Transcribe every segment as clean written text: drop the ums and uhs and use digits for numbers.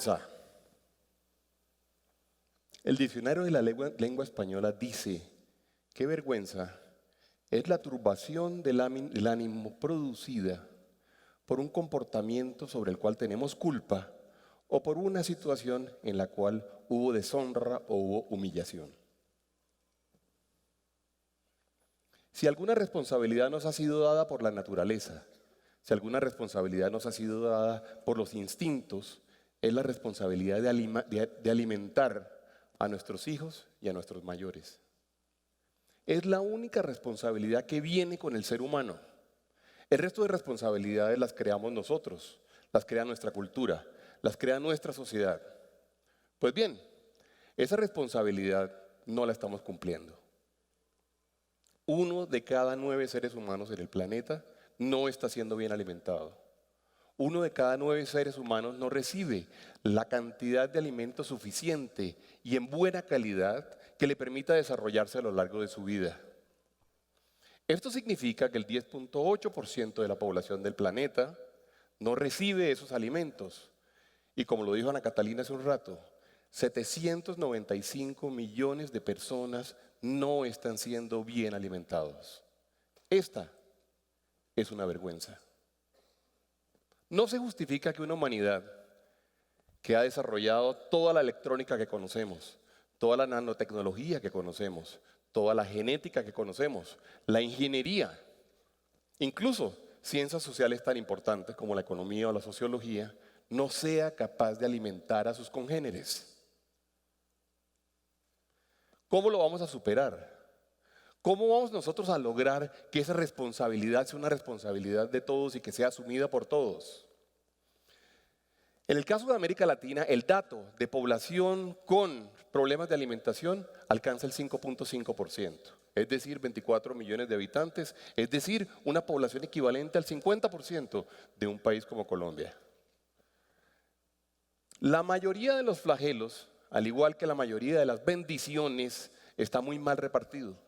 Vergüenza. El diccionario de la lengua española dice que vergüenza es la turbación del ánimo producida por un comportamiento sobre el cual tenemos culpa o por una situación en la cual hubo deshonra o hubo humillación. Si alguna responsabilidad nos ha sido dada por la naturaleza, si alguna responsabilidad nos ha sido dada por los instintos, es la responsabilidad de alimentar a nuestros hijos y a nuestros mayores. Es la única responsabilidad que viene con el ser humano. El resto de responsabilidades las creamos nosotros, las crea nuestra cultura, las crea nuestra sociedad. Pues bien, esa responsabilidad no la estamos cumpliendo. 1 de cada 9 seres humanos en el planeta no está siendo bien alimentado. 1 de cada 9 seres humanos no recibe la cantidad de alimento suficiente y en buena calidad que le permita desarrollarse a lo largo de su vida. Esto significa que el 10.8% de la población del planeta no recibe esos alimentos. Y como lo dijo Ana Catalina hace un rato, 795 millones de personas no están siendo bien alimentados. Esta es una vergüenza. No se justifica que una humanidad que ha desarrollado toda la electrónica que conocemos, toda la nanotecnología que conocemos, toda la genética que conocemos, la ingeniería, incluso ciencias sociales tan importantes como la economía o la sociología, no sea capaz de alimentar a sus congéneres. ¿Cómo lo vamos a superar? ¿Cómo vamos nosotros a lograr que esa responsabilidad sea una responsabilidad de todos y que sea asumida por todos? En el caso de América Latina, el dato de población con problemas de alimentación alcanza el 5.5%, es decir, 24 millones de habitantes, es decir, una población equivalente al 50% de un país como Colombia. La mayoría de los flagelos, al igual que la mayoría de las bendiciones, está muy mal repartido.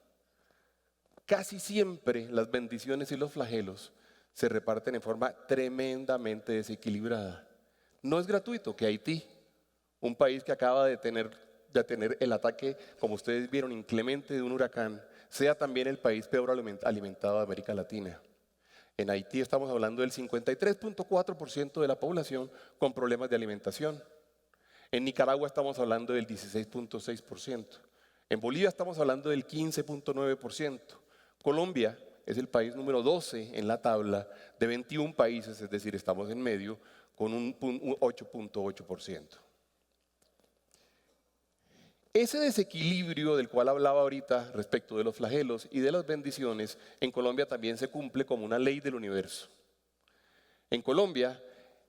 Casi siempre las bendiciones y los flagelos se reparten en forma tremendamente desequilibrada. No es gratuito que Haití, un país que acaba de tener el ataque, como ustedes vieron, inclemente de un huracán, sea también el país peor alimentado de América Latina. En Haití estamos hablando del 53.4% de la población con problemas de alimentación. En Nicaragua estamos hablando del 16.6%. En Bolivia estamos hablando del 15.9%. Colombia es el país número 12 en la tabla de 21 países, es decir, estamos en medio con un 8.8%. Ese desequilibrio del cual hablaba ahorita respecto de los flagelos y de las bendiciones, en Colombia también se cumple como una ley del universo. En Colombia,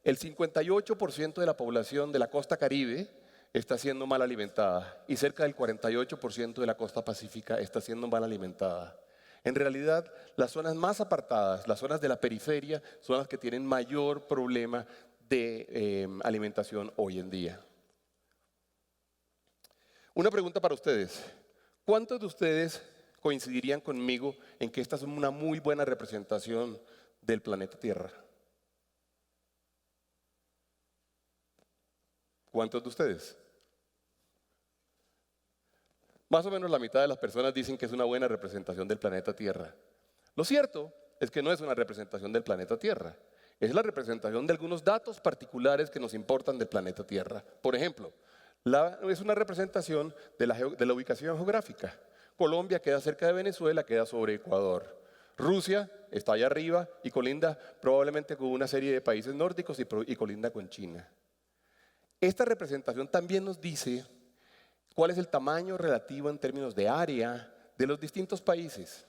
el 58% de la población de la costa Caribe está siendo mal alimentada y cerca del 48% de la costa pacífica está siendo mal alimentada. En realidad, las zonas más apartadas, las zonas de la periferia, son las que tienen mayor problema de alimentación hoy en día. Una pregunta para ustedes. ¿Cuántos de ustedes coincidirían conmigo en que esta es una muy buena representación del planeta Tierra? ¿Cuántos de ustedes? Más o menos la mitad de las personas dicen que es una buena representación del planeta Tierra. Lo cierto es que no es una representación del planeta Tierra. Es la representación de algunos datos particulares que nos importan del planeta Tierra. Por ejemplo, es una representación de la ubicación geográfica. Colombia queda cerca de Venezuela, queda sobre Ecuador. Rusia está allá arriba y colinda probablemente con una serie de países nórdicos y colinda con China. Esta representación también nos dice cuál es el tamaño relativo en términos de área de los distintos países.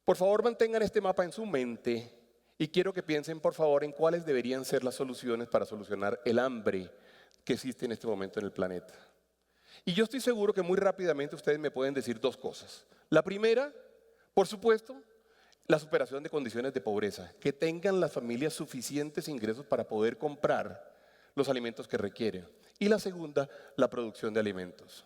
Por favor, mantengan este mapa en su mente y quiero que piensen, por favor, en cuáles deberían ser las soluciones para solucionar el hambre que existe en este momento en el planeta. Y yo estoy seguro que muy rápidamente ustedes me pueden decir dos cosas. La primera, por supuesto, la superación de condiciones de pobreza, que tengan las familias suficientes ingresos para poder comprar los alimentos que requieren. Y la segunda, la producción de alimentos.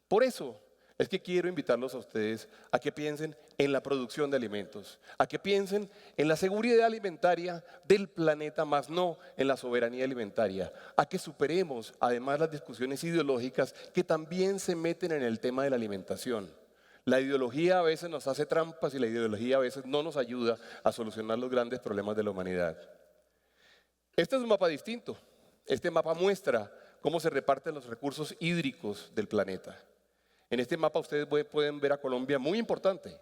Por eso es que quiero invitarlos a ustedes a que piensen en la producción de alimentos, a que piensen en la seguridad alimentaria del planeta, más no en la soberanía alimentaria, a que superemos además las discusiones ideológicas que también se meten en el tema de la alimentación. La ideología a veces nos hace trampas y la ideología a veces no nos ayuda a solucionar los grandes problemas de la humanidad. Este es un mapa distinto. Este mapa muestra cómo se reparten los recursos hídricos del planeta. En este mapa ustedes pueden ver a Colombia muy importante.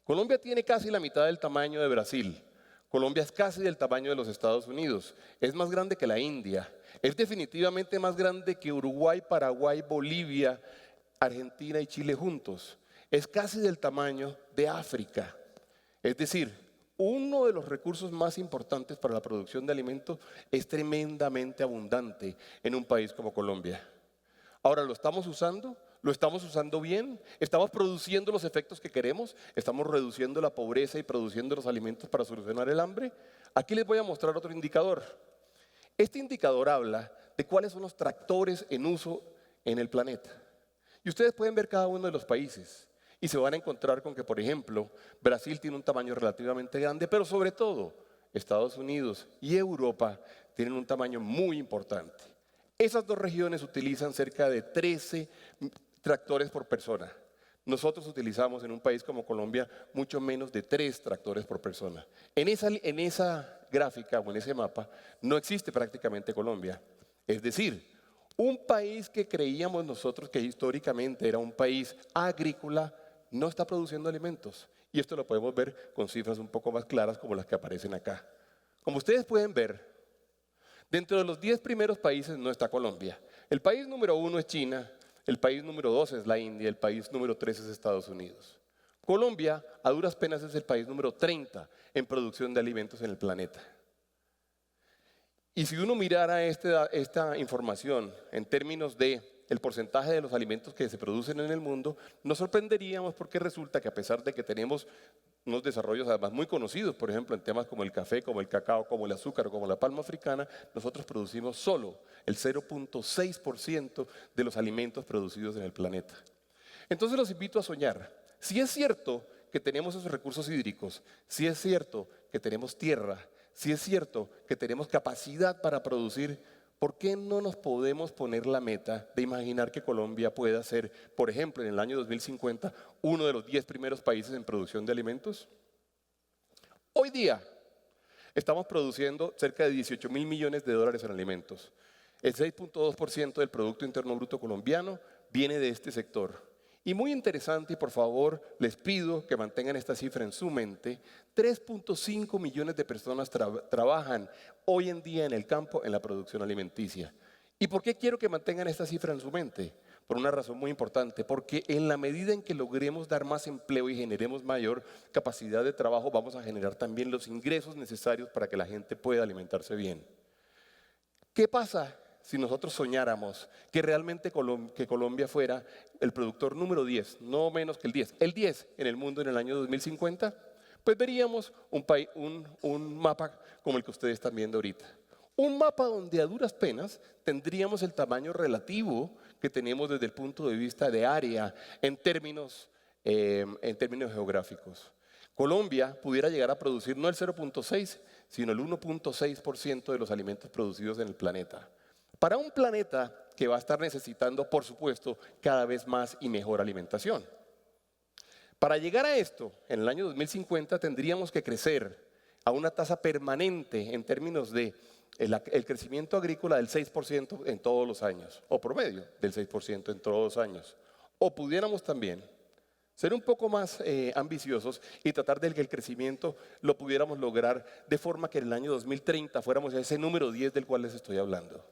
Colombia tiene casi la mitad del tamaño de Brasil. Colombia es casi del tamaño de los Estados Unidos. Es más grande que la India. Es definitivamente más grande que Uruguay, Paraguay, Bolivia, Argentina y Chile juntos. Es casi del tamaño de África. Es decir, uno de los recursos más importantes para la producción de alimentos es tremendamente abundante en un país como Colombia. Ahora, ¿lo estamos usando? ¿Lo estamos usando bien? ¿Estamos produciendo los efectos que queremos? ¿Estamos reduciendo la pobreza y produciendo los alimentos para solucionar el hambre? Aquí les voy a mostrar otro indicador. Este indicador habla de cuáles son los tractores en uso en el planeta. Y ustedes pueden ver cada uno de los países y se van a encontrar con que, por ejemplo, Brasil tiene un tamaño relativamente grande, pero sobre todo Estados Unidos y Europa tienen un tamaño muy importante. Esas dos regiones utilizan cerca de 13 tractores por persona. Nosotros utilizamos en un país como Colombia mucho menos de 3 tractores por persona. En esa gráfica o en ese mapa no existe prácticamente Colombia. Es decir, un país que creíamos nosotros que históricamente era un país agrícola no está produciendo alimentos. Y esto lo podemos ver con cifras un poco más claras como las que aparecen acá. Como ustedes pueden ver, dentro de los 10 primeros países no está Colombia. El país número 1 es China, el país número 2 es la India, el país número 3 es Estados Unidos. Colombia, a duras penas, es el país número 30 en producción de alimentos en el planeta. Y si uno mirara esta información en términos de el porcentaje de los alimentos que se producen en el mundo, nos sorprenderíamos porque resulta que a pesar de que tenemos unos desarrollos además muy conocidos, por ejemplo, en temas como el café, como el cacao, como el azúcar o como la palma africana, nosotros producimos solo el 0.6% de los alimentos producidos en el planeta. Entonces los invito a soñar. Si es cierto que tenemos esos recursos hídricos, si es cierto que tenemos tierra, si es cierto que tenemos capacidad para producir, ¿por qué no nos podemos poner la meta de imaginar que Colombia pueda ser, por ejemplo, en el año 2050, uno de los 10 primeros países en producción de alimentos? Hoy día estamos produciendo cerca de 18.000 millones de dólares en alimentos. El 6.2% del Producto Interno Bruto colombiano viene de este sector. Y muy interesante, y por favor les pido que mantengan esta cifra en su mente, 3.5 millones de personas trabajan hoy en día en el campo en la producción alimenticia. ¿Y por qué quiero que mantengan esta cifra en su mente? Por una razón muy importante, porque en la medida en que logremos dar más empleo y generemos mayor capacidad de trabajo, vamos a generar también los ingresos necesarios para que la gente pueda alimentarse bien. ¿Qué pasa si nosotros soñáramos que realmente que Colombia fuera el productor número 10, no menos que el 10 en el mundo en el año 2050? Pues veríamos un mapa como el que ustedes están viendo ahorita. Un mapa donde a duras penas tendríamos el tamaño relativo que tenemos desde el punto de vista de área en términos geográficos. Colombia pudiera llegar a producir no el 0.6, sino el 1.6% de los alimentos producidos en el planeta. Para un planeta que va a estar necesitando, por supuesto, cada vez más y mejor alimentación. Para llegar a esto, en el año 2050 tendríamos que crecer a una tasa permanente en términos de el crecimiento agrícola del 6% en todos los años, o promedio del 6% en todos los años. O pudiéramos también ser un poco más ambiciosos y tratar de que el crecimiento lo pudiéramos lograr de forma que en el año 2030 fuéramos a ese número 10 del cual les estoy hablando.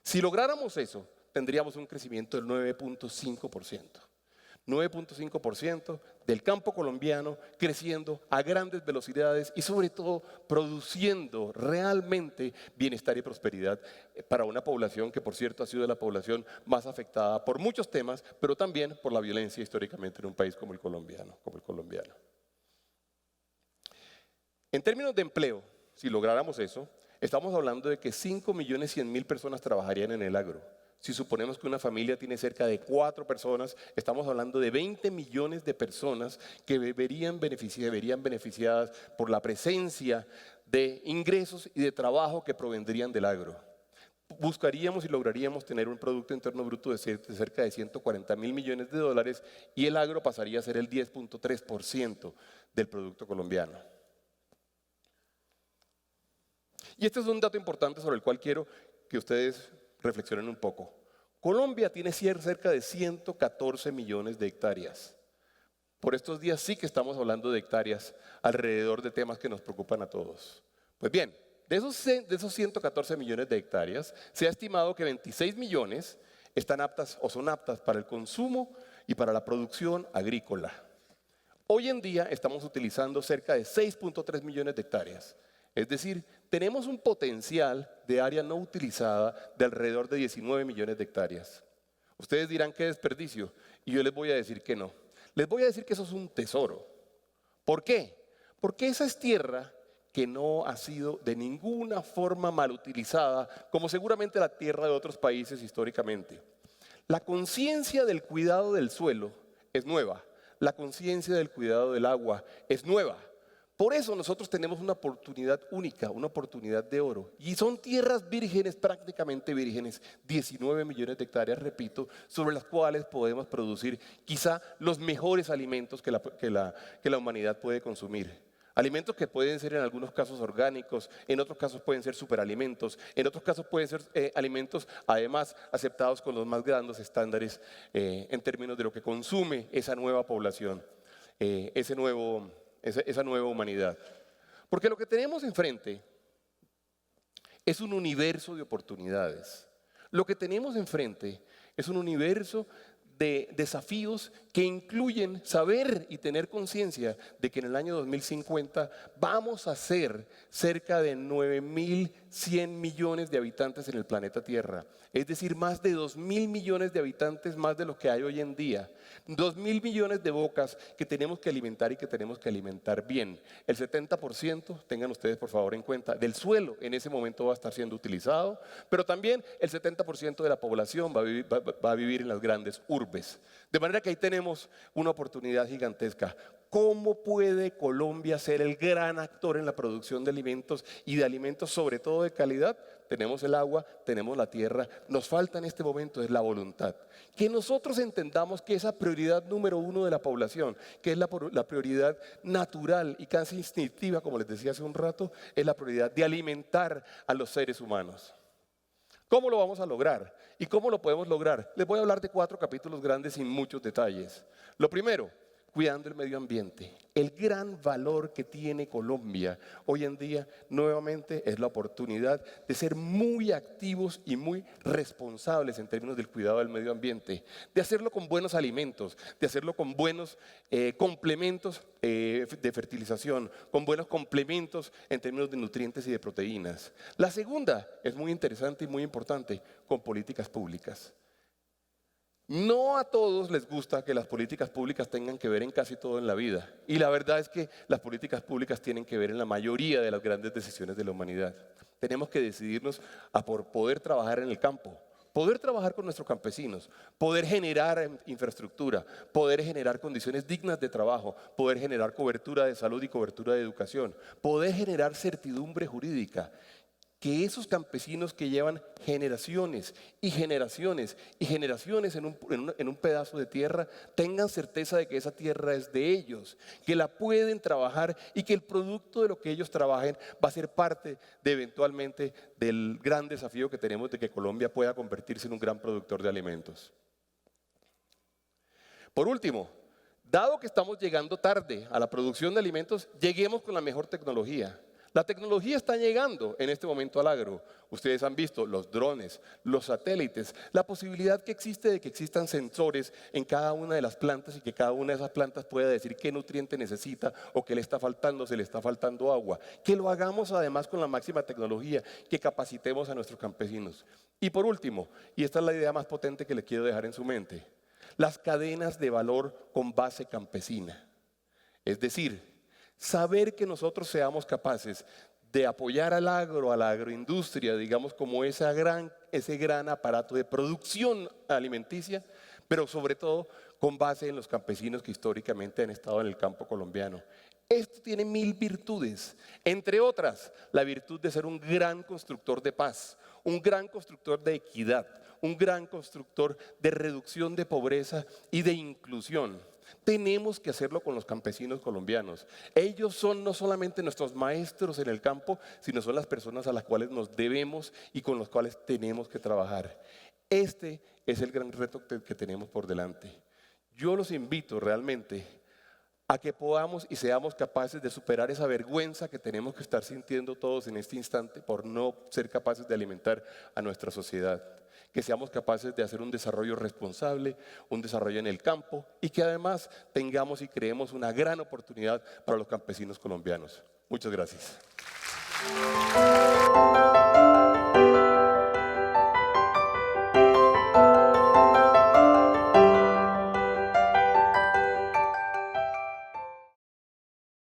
Si lográramos eso, tendríamos un crecimiento del 9.5%. 9.5% del campo colombiano creciendo a grandes velocidades y sobre todo produciendo realmente bienestar y prosperidad para una población que, por cierto, ha sido la población más afectada por muchos temas, pero también por la violencia históricamente en un país como el colombiano. En términos de empleo, si lográramos eso, estamos hablando de que 5.100.000 personas trabajarían en el agro. Si suponemos que una familia tiene cerca de 4 personas, estamos hablando de 20 millones de personas que verían beneficiadas por la presencia de ingresos y de trabajo que provendrían del agro. Buscaríamos y lograríamos tener un Producto Interno Bruto de cerca de 140.000 millones de dólares y el agro pasaría a ser el 10.3% del producto colombiano. Y este es un dato importante sobre el cual quiero que ustedes reflexionen un poco. Colombia tiene cerca de 114 millones de hectáreas. Por estos días sí que estamos hablando de hectáreas alrededor de temas que nos preocupan a todos. Pues bien, de esos 114 millones de hectáreas, se ha estimado que 26 millones están aptas o son aptas para el consumo y para la producción agrícola. Hoy en día estamos utilizando cerca de 6.3 millones de hectáreas. Es decir, tenemos un potencial de área no utilizada de alrededor de 19 millones de hectáreas. Ustedes dirán qué desperdicio, y yo les voy a decir que no. Les voy a decir que eso es un tesoro. ¿Por qué? Porque esa es tierra que no ha sido de ninguna forma mal utilizada, como seguramente la tierra de otros países históricamente. La conciencia del cuidado del suelo es nueva, la conciencia del cuidado del agua es nueva. Por eso nosotros tenemos una oportunidad única, una oportunidad de oro. Y son tierras vírgenes, prácticamente vírgenes, 19 millones de hectáreas, repito, sobre las cuales podemos producir quizá los mejores alimentos que la humanidad puede consumir. Alimentos que pueden ser en algunos casos orgánicos, en otros casos pueden ser superalimentos, en otros casos pueden ser alimentos además aceptados con los más grandes estándares en términos de lo que consume esa nueva población, esa nueva humanidad. Porque lo que tenemos enfrente es un universo de oportunidades. Lo que tenemos enfrente es un universo de desafíos que incluyen saber y tener conciencia de que en el año 2050 vamos a ser cerca de 9.100 millones de habitantes en el planeta Tierra. Es decir, más de 2.000 millones de habitantes más de lo que hay hoy en día. 2.000 millones de bocas que tenemos que alimentar y que tenemos que alimentar bien. El 70%, tengan ustedes por favor en cuenta, del suelo en ese momento va a estar siendo utilizado, pero también el 70% de la población va a vivir en las grandes urbes. De manera que ahí tenemos una oportunidad gigantesca. ¿Cómo puede Colombia ser el gran actor en la producción de alimentos y de alimentos sobre todo de calidad? Tenemos el agua, tenemos la tierra, nos falta en este momento es la voluntad. Que nosotros entendamos que esa prioridad número 1 de la población, que es la prioridad natural y casi instintiva, como les decía hace un rato, es la prioridad de alimentar a los seres humanos. ¿Cómo lo vamos a lograr? ¿Y cómo lo podemos lograr? Les voy a hablar de 4 capítulos grandes sin muchos detalles. Lo primero, cuidando el medio ambiente. El gran valor que tiene Colombia hoy en día nuevamente es la oportunidad de ser muy activos y muy responsables en términos del cuidado del medio ambiente, de hacerlo con buenos alimentos, de hacerlo con buenos complementos de fertilización, con buenos complementos en términos de nutrientes y de proteínas. La segunda es muy interesante y muy importante, con políticas públicas. No a todos les gusta que las políticas públicas tengan que ver en casi todo en la vida. Y la verdad es que las políticas públicas tienen que ver en la mayoría de las grandes decisiones de la humanidad. Tenemos que decidirnos a por poder trabajar en el campo, poder trabajar con nuestros campesinos, poder generar infraestructura, poder generar condiciones dignas de trabajo, poder generar cobertura de salud y cobertura de educación, poder generar certidumbre jurídica. Que esos campesinos que llevan generaciones y generaciones y generaciones en un pedazo de tierra tengan certeza de que esa tierra es de ellos, que la pueden trabajar y que el producto de lo que ellos trabajen va a ser parte de eventualmente del gran desafío que tenemos de que Colombia pueda convertirse en un gran productor de alimentos. Por último, dado que estamos llegando tarde a la producción de alimentos, lleguemos con la mejor tecnología. La tecnología está llegando en este momento al agro. Ustedes han visto los drones, los satélites, la posibilidad que existe de que existan sensores en cada una de las plantas y que cada una de esas plantas pueda decir qué nutriente necesita o qué le está faltando, si le está faltando agua. Que lo hagamos además con la máxima tecnología, que capacitemos a nuestros campesinos. Y por último, y esta es la idea más potente que le quiero dejar en su mente, las cadenas de valor con base campesina. Es decir, saber que nosotros seamos capaces de apoyar al agro, a la agroindustria, digamos, como ese gran aparato de producción alimenticia, pero sobre todo con base en los campesinos que históricamente han estado en el campo colombiano. Esto tiene 1000 virtudes, entre otras, la virtud de ser un gran constructor de paz, un gran constructor de equidad, un gran constructor de reducción de pobreza y de inclusión. Tenemos que hacerlo con los campesinos colombianos. Ellos son no solamente nuestros maestros en el campo, sino son las personas a las cuales nos debemos y con los cuales tenemos que trabajar. Este es el gran reto que tenemos por delante. Yo los invito realmente a que podamos y seamos capaces de superar esa vergüenza que tenemos que estar sintiendo todos en este instante por no ser capaces de alimentar a nuestra sociedad. Que seamos capaces de hacer un desarrollo responsable, un desarrollo en el campo y que además tengamos y creemos una gran oportunidad para los campesinos colombianos. Muchas gracias.